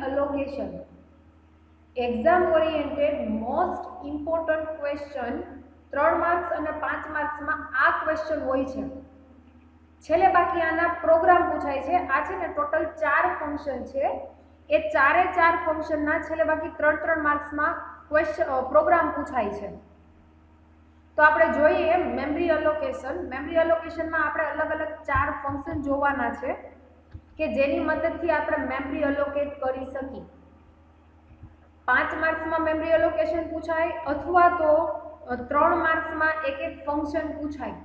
allocation. Exam oriented most important question 3 marks અને 5 માર્ક્સમાં આ question હોય છે. છેલ્લે બાકી આના પ્રોગ્રામ પૂછાય છે. આ છે ને ટોટલ 4 ફંક્શન છે. એ 4 ફંક્શનના છેલ્લે બાકી 3 માર્ક્સમાં ક્વેશ્ચન પ્રોગ્રામ પૂછાય છે. તો આપણે જોઈએ મેમરી એલોકેશન. મેમરી એલોકેશનમાં આપણે અલગ અલગ 4 ફંક્શન જોવાના છે કે જેની મદદથી આપણે મેમરી એલોકેટ કરી શકીએ. 5 માર્ક્સમાં મેમરી એલોકેશન પૂછાય અથવા તો 3 માર્ક્સમાં એક ફંક્શન પૂછાય.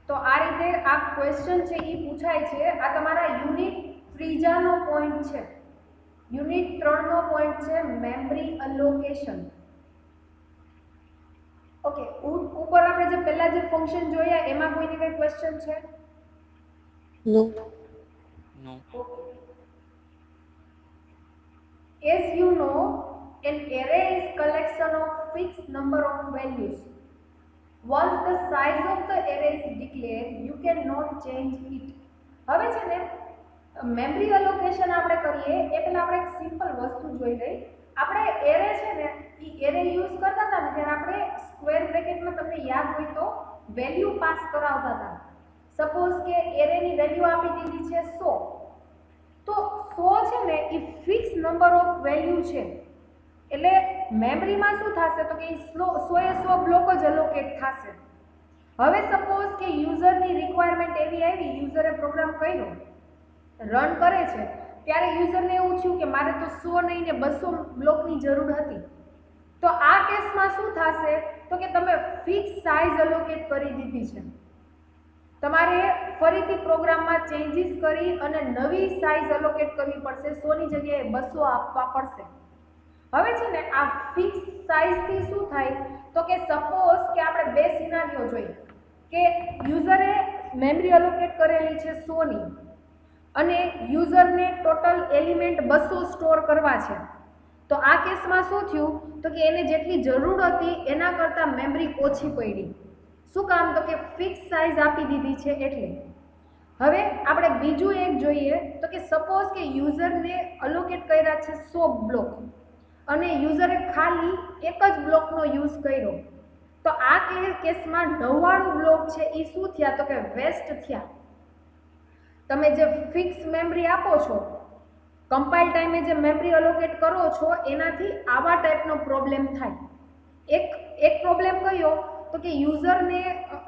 તો આ રીતે આ ક્વેશ્ચન છે એ પૂછાય છે. આ તમારા યુનિટ 3 નો પોઈન્ટ છે. યુનિટ 3 નો પોઈન્ટ છે મેમરી એલોકેશન. ઓકે, ઉપર આપણે જે પહેલા જે ફંક્શન જોયા એમાં કોઈને કઈ ક્વેશ્ચન છે? નો. As you know, an array is collection of fixed number of values. Once the size of the array is declared, you cannot change it. હવે છે ને મેમરી એલોકેશન આપણે કરીએ એ પહેલા આપણે એક સિમ્પલ વસ્તુ જોઈ લઈએ. આપણે એરે છે ને એ એરે યુઝ કરતા હતા ને ત્યારે આપણે સ્ક્વેર બ્રેકેટમાં તમને યાદ હોય તો વેલ્યુ પાસ કરાવતા હતા. સપોઝ કે એરેની વેલ્યુ આપી દીધી છે 100, તો 100 છે ને એ ફિક્સ નંબર ઓફ વેલ્યુ છે. એટલે મેમરીમાં શું થશે તો કે 100 બ્લોક જ એલોકેટ થશે. હવે સપોઝ કે યુઝરની રિક્વાયરમેન્ટ એવી આવી, યુઝરે પ્રોગ્રામ કર્યો, રન કરે છે, ત્યારે યુઝરને એવું થયું કે મારે તો 100 નહીં ને 200 બ્લોકની જરૂર હતી. તો આ કેસમાં શું થશે તો કે તમે ફિક્સ સાઇઝ એલોકેટ કરી દીધી છે. તમારે ફરીથી પ્રોગ્રામમાં ચેન્જીસ કરી અને નવી સાઇઝ એલોકેટ કરવી પડશે. 100 ની જગ્યાએ 200 આપવા પડશે. હવે છે ને આ ફિક્સ સાઇઝથી શું થાય તો કે સપોઝ કે આપણે બે સિનારીઓ જોઈએ કે યુઝરે મેમરી એલોકેટ કરેલી છે 100 ની અને યુઝરને ટોટલ એલિમેન્ટ 200 સ્ટોર કરવા છે. તો આ કેસમાં શું થયું તો કે એને જેટલી જરૂર હતી એના કરતાં મેમરી ઓછી પડી. શું કામ તો કે ફિક્સ સાઇઝ આપી દીધી છે એટલે. હવે આપણે બીજું એક જોઈએ તો કે સપોઝ કે યુઝરને એલોકેટ કર્યા છે 100 બ્લોક અને યુઝરે ખાલી એક જ બ્લોકનો યુઝ કર્યો. તો આ કેસમાં 99 બ્લોક છે એ શું થયા તો કે વેસ્ટ થયા. તમે જે ફિક્સ મેમરી આપો છો, કમ્પાઇલ ટાઈમે જે મેમરી એલોકેટ કરો છો એનાથી આવા ટાઈપનો પ્રોબ્લેમ થાય. એક પ્રોબ્લેમ કયો તો કે યુઝરને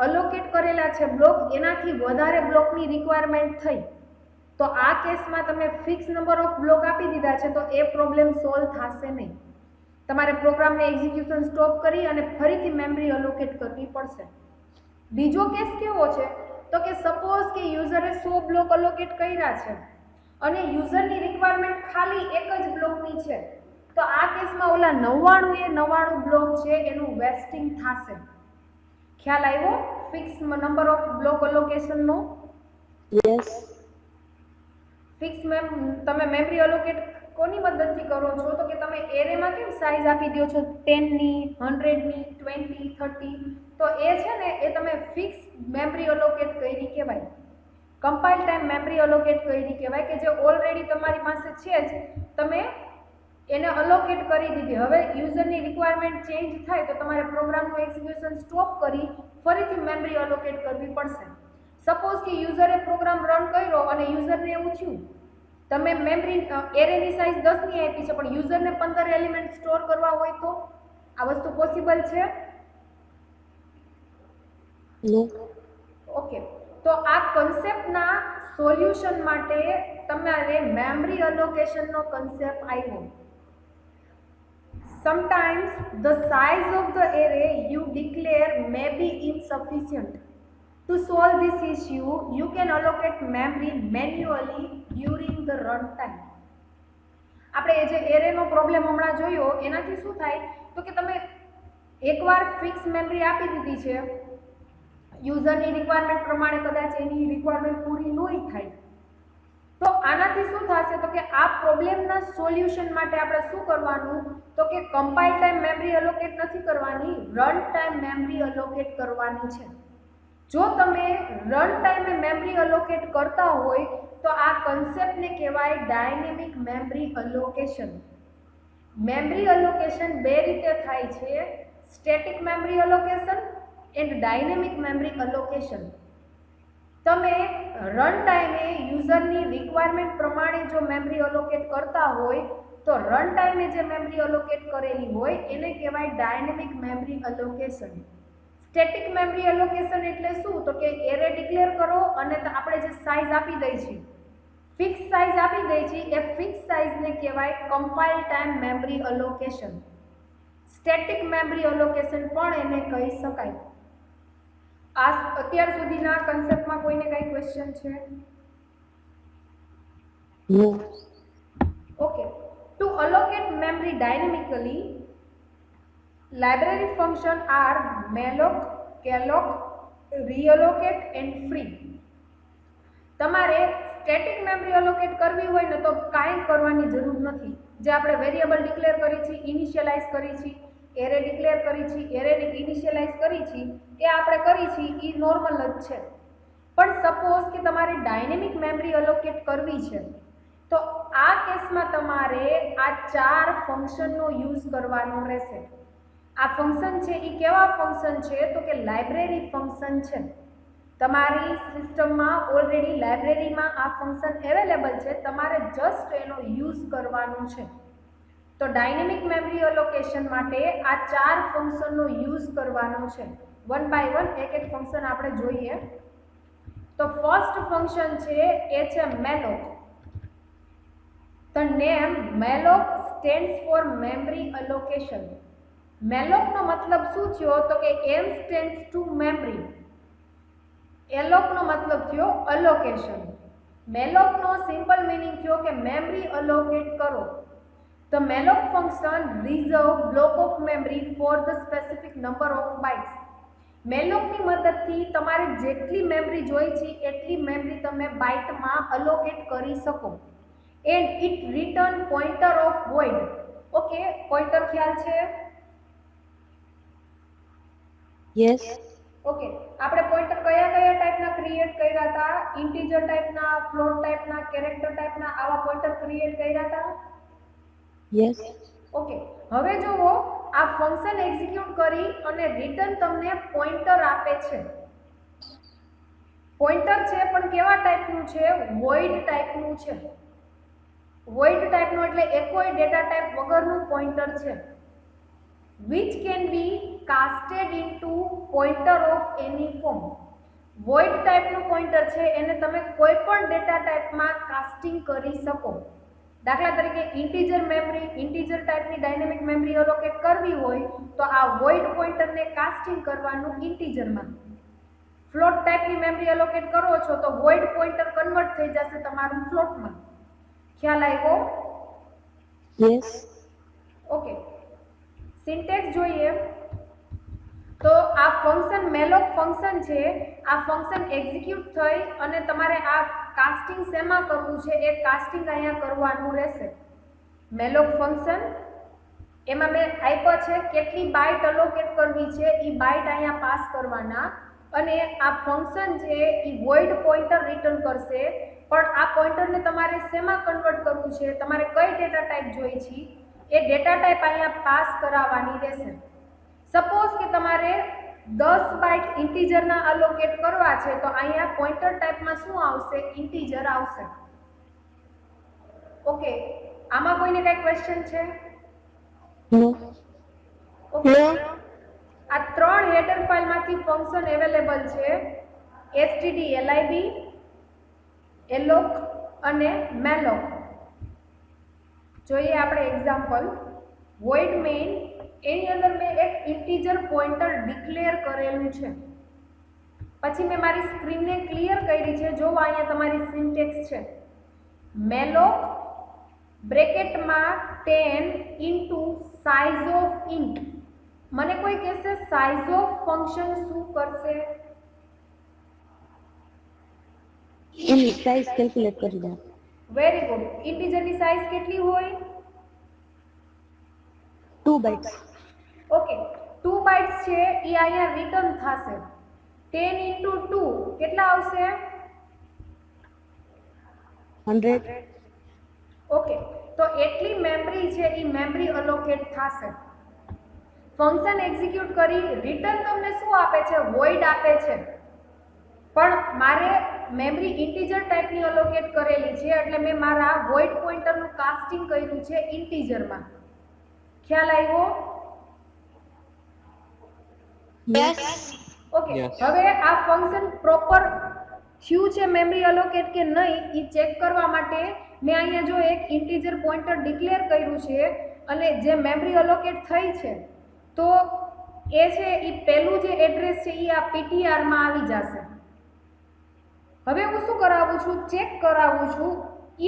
એલોકેટ કરેલા છે બ્લોક, એનાથી વધારે બ્લોકની રિક્વાયરમેન્ટ થઈ. તો આ કેસમાં તમે ફિક્સ નંબર ઓફ બ્લોક આપી દીધા છે તો એ પ્રોબ્લેમ સોલ્વ થશે નહીં. તમારે પ્રોગ્રામને એક્ઝિક્યુશન સ્ટોપ કરી અને ફરીથી મેમરી એલોકેટ કરવી પડશે. બીજો કેસ કેવો છે તો કે સપોઝ કે યુઝરે 100 બ્લોક એલોકેટ કર્યા છે અને યુઝરની રિક્વાયરમેન્ટ ખાલી એક જ બ્લોકની છે. તો આ કેસમાં ઓલા 99 બ્લોક છે એનું વેસ્ટિંગ થશે. ખ્યાલ આવ્યો ફિક્સ નંબર ઓફ બ્લોક એલોકેશનનો? યસ. ફિક્સ તમે મેમરી એલોકેટ કોની મદદથી કરો છો તો કે તમે એરેમાં કેમ સાઇઝ આપી દો છો 10 ની, 100 ની, 20, 30. તો એ છે ને એ તમે ફિક્સ મેમરી એલોકેટ કરી કહેવાય. કમ્પાઇલ ટાઈમ મેમરી એલોકેટ કરી કહેવાય કે જે ઓલરેડી તમારી પાસે છે જ, તમે એને એલોકેટ કરી દીધી. હવે યુઝરની રિક્વાયરમેન્ટ ચેન્જ થાય તો તમારે પ્રોગ્રામનું એક્ઝિક્યુશન સ્ટોપ કરી ફરીથી મેમરી એલોકેટ કરવી પડશે. સપોઝ કે યુઝરે પ્રોગ્રામ રન કર્યો અને યુઝરને એવું થયું તમે મેમરી એરેની સાઇઝ 10 ની આપી છે પણ યુઝરને 15 એલિમેન્ટ સ્ટોર કરવા હોય તો આ વસ્તુ પોસિબલ છે? નો. ઓકે, તો આ કન્સેપ્ટના સોલ્યુશન માટે તમારે મેમરી એલોકેશનનો કન્સેપ્ટ આવ્યો. Sometimes the size of the array you declare may be insufficient. To solve this issue, you can allocate memory manually during the runtime. આપણે જે એરેનો પ્રોબ્લેમ હમણાં જોયો એનાથી શું થાય તો કે તમે એકવાર ફિક્સ મેમરી આપી દીધી છે, યુઝરની રિક્વાયરમેન્ટ પ્રમાણે કદાચ એની રિક્વાયરમેન્ટ પૂરી નહીં થાય તો આનાથી શું થશે તો કે આ પ્રોબ્લેમના સોલ્યુશન માટે આપણે શું કરવાનું તો કે કમ્પાઇલ ટાઈમ મેમરી એલોકેટ નથી કરવાની, રન ટાઈમ મેમરી એલોકેટ કરવાની છે. જો તમે રન ટાઈમે મેમરી એલોકેટ કરતા હોય તો આ કન્સેપ્ટને કહેવાય dynamic memory allocation. Memory allocation બે રીતે થાય છે, static memory allocation and dynamic memory allocation. તમે રન ટાઈમે યુઝરની રિક્વાયરમેન્ટ પ્રમાણે જો મેમરી અલોકેટ કરતા હોય તો રન ટાઈમે જે મેમરી અલોકેટ કરેલી હોય એને કહેવાય dynamic memory allocation. Static memory allocation એટલે શું? તો કે એરે ડિક્લેર કરો અને આપણે જે સાઇઝ આપી દઈ છીએ, ફિક્સ સાઇઝ આપી દઈ છીએ, એ ફિક્સ સાઇઝને કહેવાય compile time memory allocation. Static memory allocation પણ એને કહી શકાય. આ અત્યાર સુધીના કન્સેપ્ટમાં કોઈને કઈ ક્વેશ્ચન છે? No. Okay. To allocate memory dynamically, library function are malloc, calloc, reallocate and free. તમારે સ્ટેટિક મેમરી અલોકેટ કરવી હોય ને તો કાંઈ કરવાની જરૂર નથી. જે આપણે વેરિયેબલ ડિક્લેર કરી છે, ઇનિશિયલાઇઝ કરી છે, એરે ડિક્લેર કરી છે, એરેને ઇનિશિયલાઇઝ કરી છે, એ આપણે કરી છે, એ નોર્મલ જ છે. પણ સપોઝ કે તમારે ડાયનેમિક મેમરી અલોકેટ કરવી છે તો આ કેસમાં તમારે આ 4 ફંક્શનનો યુઝ કરવાનો રહેશે. આ ફંક્શન છે એ કેવા ફંક્શન છે? તો કે લાઇબ્રેરી ફંક્શન છે. તમારી સિસ્ટમમાં ઓલરેડી લાઇબ્રેરીમાં આ ફંક્શન અવેલેબલ છે, તમારે જસ્ટ એનો યુઝ કરવાનો છે. તો ડાયનેમિક મેમરી અલોકેશન માટે આ 4 ફંક્શનનો યુઝ કરવાનો છે. વન બાય વન એક એક ફંક્શન આપણે જોઈએ. તો ફર્સ્ટ ફંક્શન છે એ છે malloc. The name malloc stands for memory allocation. malloc નો મતલબ શું થયો? તો કે m stands to memory, alloc નો મતલબ થયો allocation. malloc no simple meaning થયો કે મેમરી અલોકેટ કરો. The malloc function reserve block of memory for the specific number of bytes. malloc ની મદદથી તમારે જેટલી મેમરી જોઈ છે એટલી મેમરી તમે બાઇટમાં અલોકેટ કરી શકો. And it return pointer of void. Okay, pointer ખ્યાલ છે? Yes. ઓકે, આપણે પોઇન્ટર કયા કયા ટાઈપના ક્રિએટ કર્યા હતા? ઇન્ટીજર ટાઈપના, ફ્લોટ ટાઈપના, કેરેક્ટર ટાઈપના, આવા પોઇન્ટર ક્રિએટ કર્યા હતા? Yes. ઓકે, હવે જુઓ, આ ફંક્શન એક્ઝિક્યુટ કરી અને રિટર્ન તમને પોઇન્ટર આપે છે. પોઇન્ટર છે પણ કેવા ટાઈપનું છે? વોઇડ ટાઈપનું છે. વોઇડ ટાઈપનું એટલે એકોય ડેટા ટાઈપ વગરનું પોઇન્ટર છે. which can be casted into pointer of any form. Void ટાઈપનું પોઇન્ટર છે એને તમે કોઈ પણ ડેટા ટાઈપમાં કાસ્ટિંગ કરી શકો. દાખલા તરીકે ઇન્ટીજર ટાઈપની ડાયનેમિક મેમરી અલોકેટ કરવી હોય તો આ વોઇડ પોઇન્ટરને કાસ્ટિંગ કરવાનું ઇન્ટીજરમાં. ફ્લોટ ટાઈપની મેમરી અલોકેટ કરો છો તો વોઇડ પોઇન્ટર કન્વર્ટ થઈ જશે તમારું ફ્લોટમાં. ખ્યાલ આવ્યો? Yes. ઓકે, સિન્ટેક્સ જોઈએ તો આ ફંક્શન malloc ફંક્શન છે, આ ફંક્શન એક્ઝિક્યુટ થઈ અને તમારે આ કાસ્ટિંગ શેમાં કરવું છે એ કાસ્ટિંગ અહીંયા કરવાનું રહેશે. malloc ફંક્શન એમાં મેં આપ્યો છે કેટલી બાઇટ અલોકેટ કરવી છે એ બાઇટ અહીંયા પાસ કરવાના અને આ ફંક્શન છે એ વોઇડ પોઇન્ટર રિટર્ન કરશે. પણ આ પોઇન્ટરને તમારે શેમાં કન્વર્ટ કરવું છે, તમારે કઈ ડેટા ટાઈપ જોઈ છે એ ડેટા ટાઈપ અહીંયા પાસ કરાવવાની રહેશે. સપોઝ કે તમારે 10 બાઇટ ઇન્ટીજરના અલોકેટ કરવા છે તો અહીંયા પોઇન્ટર ટાઈપમાં શું આવશે? ઇન્ટીજર આવશે. ઓકે, આમાં કોઈને કઈ ક્વેશ્ચન છે? No. Okay, No. આ 3 હેડર ફાઇલમાંથી ફંક્શન અવેલેબલ છે, stdlib, alloc અને malloc. જોઈએ આપણે એક્ઝામ્પલ. void main, એની અંદર મેં એક ઇન્ટીજર પોઇન્ટર ડિક્લેર કરેલું છે. પછી મેં મારી સ્ક્રીનને ક્લિયર કરી છે. જો અહીંયા તમારી સિન્ટેક્સ છે malloc બ્રેકેટમાં 10 into size of int. મને કોઈ કહેશે સાઇઝ ઓફ ફંક્શન શું કરશે? એની સાઇઝ કેલ્ક્યુલેટ કરી દે. Very good. ઇન્ટીજરની સાઇઝ કેટલી હોય? 2 bytes. ઓકે, 2 બાઇટ્સ છે એ અહીંયા રિટર્ન થશે. 10 ઇન્ટુ 2 કેટલા આવશે? 100. ઓકે, તો એટલી મેમરી છે એ મેમરી અલોકેટ થશે. ફંક્શન એક્ઝિક્યુટ કરી રિટર્ન તમને શું આપે છે? વોઇડ આપે છે. પણ મારે મેમરી ઇન્ટીજર ટાઈપની અલોકેટ કરેલી છે એટલે મેં મારા વોઇડ પોઇન્ટરનું કાસ્ટિંગ કર્યું છે ઇન્ટીજરમાં. ખ્યાલ આવ્યો? Yes. Okay, Yes. હવે આ ફંક્શન પ્રોપર થયું છે મેમરી અલોકેટ કે નહીં એ ચેક કરવા માટે મેં અહીંયા જો એક ઇન્ટીજર પોઇન્ટર ડિક્લેર કર્યું છે અને જે મેમરી અલોકેટ થઈ છે તો એ છે એ પહેલું જે એડ્રેસ છે એ આ PTR માં આવી જશે. હવે હું શું કરાવું છું? ચેક કરાવું છું.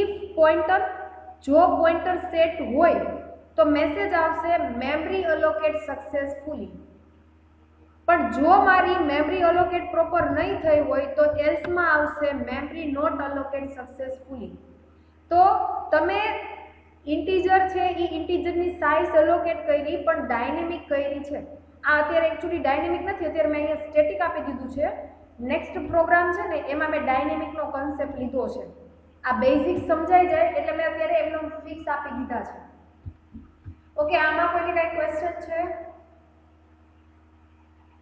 ઇફ પોઇન્ટર જો પોઇન્ટર સેટ હોય તો મેસેજ આવશે મેમરી અલોકેટ સક્સેસફુલી. પણ જો મારી મેમરી અલોકેટ પ્રોપર નહીં થઈ હોય તો એલ્સ માં આવશે મેમરી નોટ અલોકેટ સક્સેસફુલી. તો તમે ઇન્ટીજર છે એ ઇન્ટીજરની સાઇઝ અલોકેટ કરી પણ ડાયનેમિક કરી છે. આ અત્યારે એકચ્યુઅલી ડાયનેમિક નથી, અત્યારે મેં અહીંયા સ્ટેટિક આપી દીધું છે. નેક્સ્ટ પ્રોગ્રામ છે ને એમાં મેં ડાયનેમિકનો કન્સેપ્ટ લીધો છે. આ બેઝિક સમજાઈ જાય એટલે મેં અત્યારે એમનો ફિક્સ આપી દીધા છે. ઓકે, આમાં કોઈને કઈ ક્વેશ્ચન છે?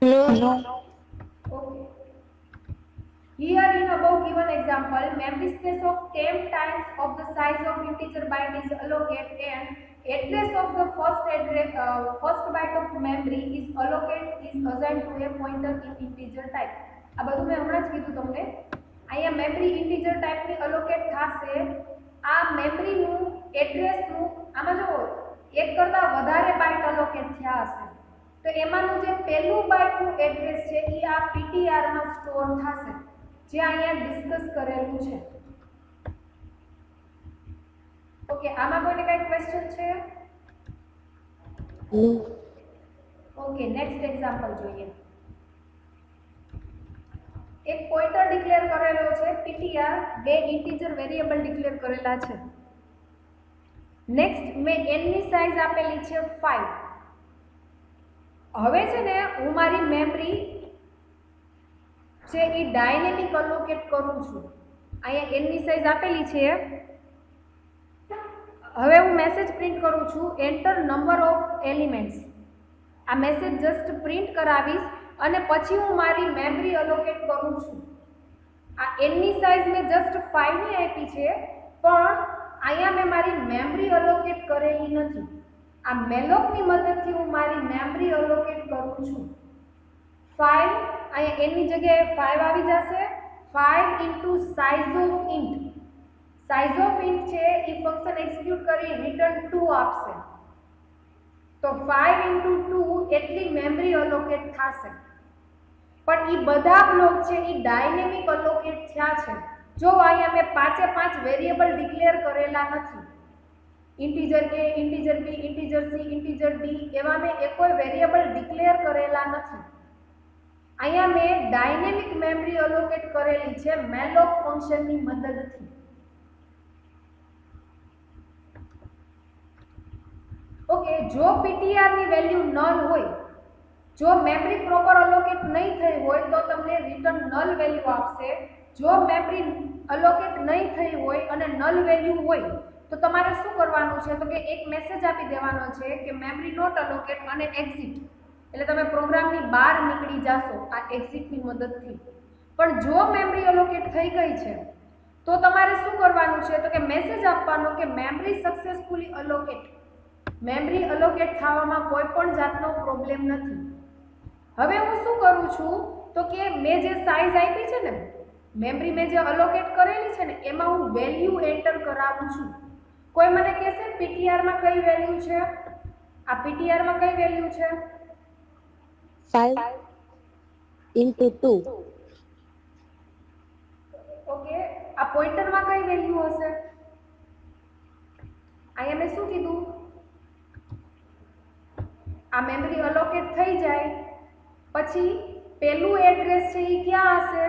No. Okay. Here in above given example, memory space of 10 times of the size of integer byte is allocated and address of the first byte of memory is assigned to a pointer in integer type. આ બધું મેં હમણાં જ કીધું તમને. અહીંયા memory integer ટાઈપની allocate થશે. આ મેમરીનું એડ્રેસનું આમાં જો એક કરતાં વધારે બાઇટ અલોકેટ થયા હશે તો એમાંનું જે પહેલું બાઇટનું એડ્રેસ છે એ આ PTR માં સ્ટોર થશે જે અહીંયા ડિસ્કસ કરેલું છે. ઓકે, આમાં કોઈને કઈ ક્વેશ્ચન છે? No. ઓકે, નેક્સ્ટ એક્ઝામ્પલ જોઈએ. એક પોઇન્ટર ડિક્લેર કરેલો છે PTR, બે ઇન્ટીજર વેરિયેબલ ડિક્લેર કરેલા છે. નેક્સ્ટ મેં n ની સાઈઝ આપેલી છે 5. હવે છે ને હું મારી મેમરી છે એ ડાયનેમિક અલોકેટ કરું છું. અહીંયા n ની સાઈઝ આપેલી છે. હવે હું મેસેજ પ્રિન્ટ કરું છું એન્ટર નંબર ઓફ એલિમેન્ટ્સ. આ મેસેજ જસ્ટ પ્રિન્ટ કરાવીશ અને પછી હું મારી મેમરી અલોકેટ કરું છું. આ n ની સાઈઝ મેં જસ્ટ 5 ની આપી છે પણ અહીંયા મેં મારી મેમરી અલોકેટ કરેલી નથી. આ મેલોકની મદદથી હું મારી મેમરી અલોકેટ કરું છું. 5 અહીંયા n ની જગ્યાએ 5 આવી જશે. 5 into size of int. Size of int છે એ ફંક્શન એક્ઝિક્યુટ કરી રિટર્ન 2 આપશે. તો 5 ઇન્ટુ 2 એટલી મેમરી અલોકેટ થશે. પણ એ બધા બ્લોક છે એ ડાયનેમિક અલોકેટ થયા છે. જો અહીંયા મેં 5 વેરિયેબલ ડિક્લેર કરેલા નથી. Integer a, integer b, integer c, integer d એવા મેં કોઈ વેરિયેબલ ડિક્લેર કરેલા નથી. અહીંયા મેં ડાયનેમિક મેમરી અલોકેટ કરેલી છે મેલોક ફંક્શનની મદદથી. ઓકે, જો PTR ની વેલ્યુ નલ હોય, જો મેમરી પ્રોપર અલોકેટ નહીં થઈ હોય તો તમને રિટર્ન નલ વેલ્યુ આપશે. જો મેમરી અલોકેટ નહીં થઈ હોય અને નલ વેલ્યુ હોય તો તમારે શું કરવાનું છે? તો કે એક મેસેજ આપી દેવાનો છે કે મેમરી નોટ અલોકેટ અને એક્ઝિટ. એટલે તમે પ્રોગ્રામની બહાર નીકળી જાશો આ એક્ઝિટની મદદથી. પણ જો મેમરી અલોકેટ થઈ ગઈ છે તો તમારે શું કરવાનું છે? તો કે મેસેજ આપવાનો કે memory successfully allocate. Memory allocate થવામાં કોઈ પણ જાતનો પ્રોબ્લેમ નથી. હવે હું શું કરું છું? તો કે મેં જે સાઈઝ આપી છે ને, મેમરી મેં જે અલોકેટ કરેલી છે ને એમાં હું વેલ્યુ એન્ટર કરાવું છું. કોઈ મને કહેશે PTR માં કઈ વેલ્યુ છે? આ PTR માં કઈ વેલ્યુ છે? 5 into 2. ઓકે, આ પોઇન્ટરમાં કઈ વેલ્યુ હશે? અહીંયા મેં શું કીધું? આ મેમરી અલોકેટ થઈ જાય પછી પહેલું એડ્રેસ છે એ ક્યાં હશે?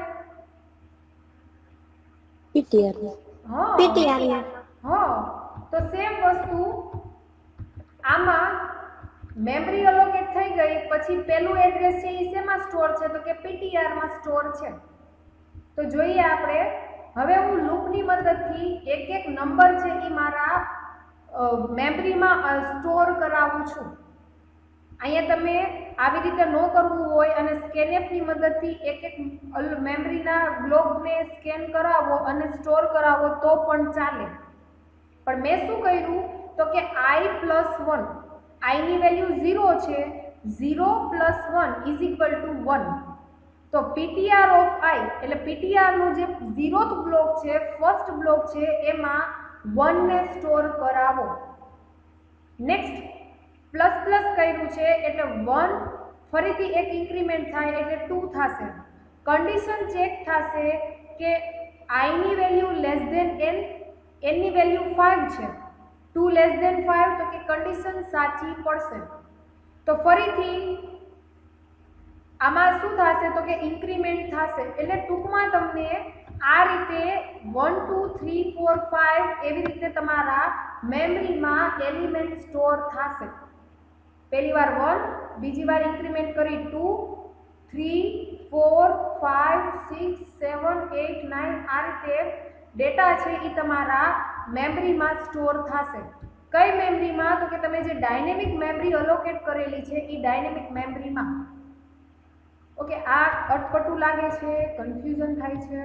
PTR. હા, PTR. હા, તો સેમ વસ્તુ આમાં મેમરી અલોકેટ થઈ ગઈ પછી પહેલું એડ્રેસ છે એ શેમાં સ્ટોર છે? તો કે PTR માં સ્ટોર છે. તો જોઈએ આપણે હવે હું લૂપની મદદથી એક એક નંબર છે એ મારા મેમરીમાં સ્ટોર કરાવું છું. અહીંયા તમે આવી રીતે ન કરવું હોય અને સ્કેનએફની મદદથી એક એક મેમરીના બ્લોકને સ્કેન કરાવો અને સ્ટોર કરાવો તો પણ ચાલે. પણ મેં શું કર્યું તો કે i+1, i ની વેલ્યુ 0 છે, 0 + 1 = 1. તો ptr ઓફ i એટલે ptr નું જે 0th બ્લોક છે, ફર્સ્ટ બ્લોક છે, એમાં 1 ને સ્ટોર કરાવો. નેક્સ્ટ પ્લસ પ્લસ કર્યું છે એટલે 1 ફરીથી એક ઇન્ક્રીમેન્ટ થાય એટલે 2 થશે. કન્ડિશન ચેક થશે કે i ની value less than n, n ની વેલ્યુ 5 છે, 2 લેસ ધેન 5 તો કે કન્ડિશન સાચી પડશે. તો ફરીથી આમાં શું થશે તો કે ઇન્ક્રીમેન્ટ થશે. એટલે ટૂંકમાં તમને આ રીતે 1 2 3 4 5 એવી રીતે તમારા મેમરીમાં એલિમેન્ટ સ્ટોર થશે. પહેલી વાર 1, બીજી વાર ઇન્ક્રીમેન્ટ કરી 2 3 4 5 6 7 8 9 આ રીતે ડેટા છે એ તમારા મેમરીમાં સ્ટોર થશે. કઈ મેમરીમાં તો કે તમે જે ડાયનેમિક મેમરી અલોકેટ કરેલી છે એ ડાયનેમિક મેમરીમાં. ઓકે, આ અટપટું લાગે છે, કન્ફ્યુઝન થાય છે?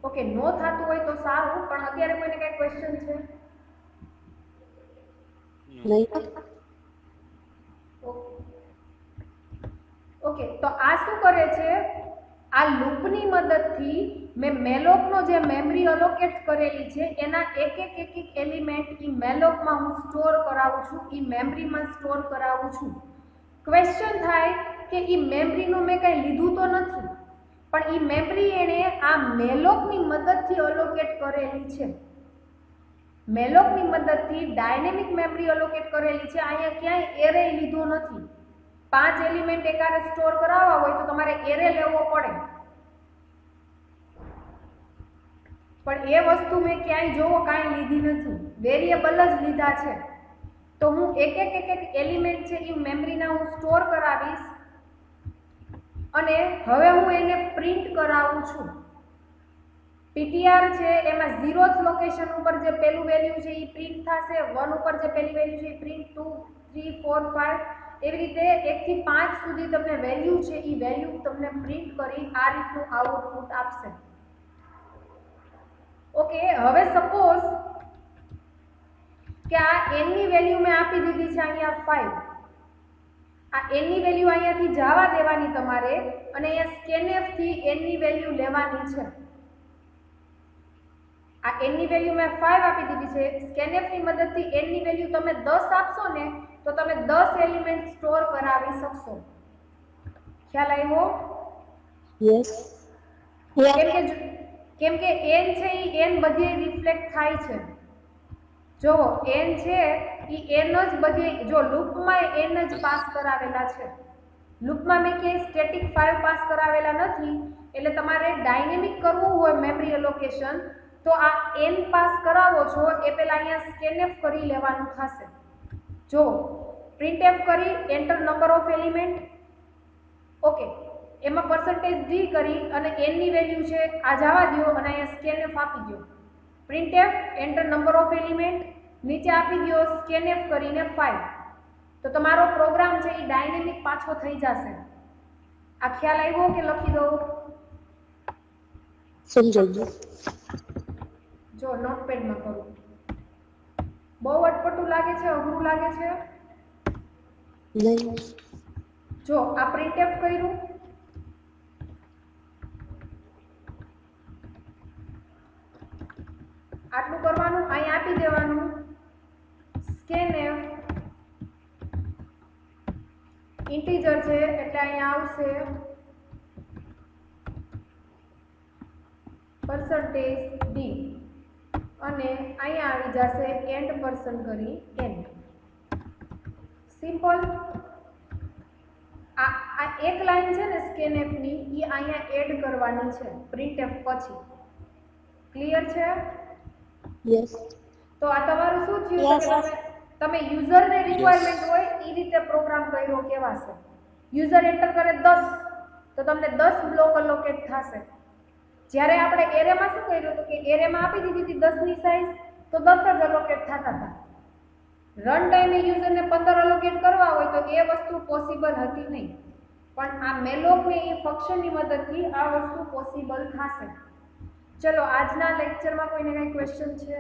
ઓકે, નો થતું હોય તો સારું, પણ અત્યારે કોઈને કઈ ક્વેશ્ચન છે? નહીં. ઓકે, તો આ શું કરે છે, આ લૂપની મદદથી મેં મેલોકનો જે મેમરી અલોકેટ કરેલી છે એના એક એક એલિમેન્ટ ઈ મેલોકમાં હું સ્ટોર કરાવું છું, ઈ મેમરીમાં સ્ટોર કરાવું છું. ક્વેશ્ચન થાય કે ઈ મેમરીનું મેં કંઈ લીધું તો નથી, પણ ઈ મેમરી એણે આ મેલોકની મદદથી અલોકેટ કરેલી છે. મેલોકની મદદથી ડાયનેમિક મેમરી અલોકેટ કરેલી છે. અહીંયા ક્યાંય એરે લીધો નથી. 5 એલિમેન્ટ એકારે સ્ટોર કરાવવા હોય તો તમારે એરે લેવો પડે, પણ એ વસ્તુ મેં ક્યાંય જોવો કાંઈ લીધી નથી, વેરિયેબલ જ લીધા છે. તો હું એક એક એલિમેન્ટ છે એ મેમરીના હું સ્ટોર કરાવીશ અને હવે હું એને પ્રિન્ટ કરાવું છું. ptr છે એમાં 0th લોકેશન ઉપર જે પહેલું વેલ્યુ છે એ પ્રિન્ટ થશે, 1 ઉપર જે પહેલી વેલ્યુ છે એ પ્રિન્ટ, 2 3 4 5 એવી રીતે 1 થી 5 સુધી તમને વેલ્યુ છે એ વેલ્યુ તમને પ્રિન્ટ કરી આ રીતનું આઉટપુટ આપશે. ઓકે, હવે સપોઝ કે આ n ની વેલ્યુ મેં આપી દીધી છે અહીંયા 5. આ n ની વેલ્યુ અહીંયાથી જવા દેવાની તમારે અને અહીંયા scanf થી n ની વેલ્યુ લેવાની છે. આ n ની વેલ્યુ મેં 5 આપી દીધી છે. scanf ની મદદથી n ની વેલ્યુ તમે 10 આપશો ને તો તમે 10 એલિમેન્ટ સ્ટોર કરાવી શકશો. ખ્યાલ આવ્યો? યસ. કેમ કે n છે એ n બધે રિફ્લેક્ટ થાય છે. જો n છે એ n જ બધે, જો લૂપમાં n જ પાસ કરાવેલા છે. લૂપમાં મેં ક્યાંય સ્ટેટિક 5 પાસ કરાવેલા નથી. એટલે તમારે ડાયનેમિક કરવું હોય મેમરી એલોકેશન તો આ n પાસ કરાવો છો એ પહેલા અહીંયા scanf કરી લેવાનું થશે. જો printf કરી enter number of element, okay, એમાં %d કરી અને n ની વેલ્યુ છે આ જવા દો અને અહીંયા scanf આપી દો. printf enter number of element, નીચે આપી દો scanf કરીને 5. તો તમારો પ્રોગ્રામ છે એ ડાયનેમિક પાછો થઈ જશે. આ ખ્યાલ આવ્યો કે લખી દઉં? સમજાઈ ગયું. જો નોટપેડમાં કરું. બહુ અટપટું લાગે છે, અઘરું લાગે છે? નહીં. જો આ printf કર્યું, આટલું કરવાનું, અહીં આપી દેવાનું scanf ઇન્ટીજર છે એટલે અહીંયા આવશે %d અને અહીંયા આવી જશે end person કરી n. સિમ્પલ. આ એક લાઈન છે ને scanf ની એ અહીંયા એડ કરવાની છે printf પછી. ક્લિયર છે? યસ. તો આ તમારું શું થયું કે તમે યુઝરને રિક્વાયરમેન્ટ હોય એ રીતે પ્રોગ્રામ કર્યો કેવાશે. યુઝર એન્ટર કરે 10 તો તમને 10 બ્લોક અલોકેટ થશે. જ્યારે આપણે એરેમાં શું કર્યું હતું કે એરેમાં આપી દીધી હતી 10 ની સાઈઝ, તો 10 જ અલોકેટ થતા હતા. રન ટાઈમે યુઝરને 15 અલોકેટ કરવા હોય તો એ વસ્તુ પોસિબલ હતી નહીં, પણ આ મેલોક ને એ ફંક્શનની મદદથી આ વસ્તુ પોસિબલ થશે. ચલો આજના લેક્ચરમાં કોઈને કઈ ક્વેશ્ચન છે?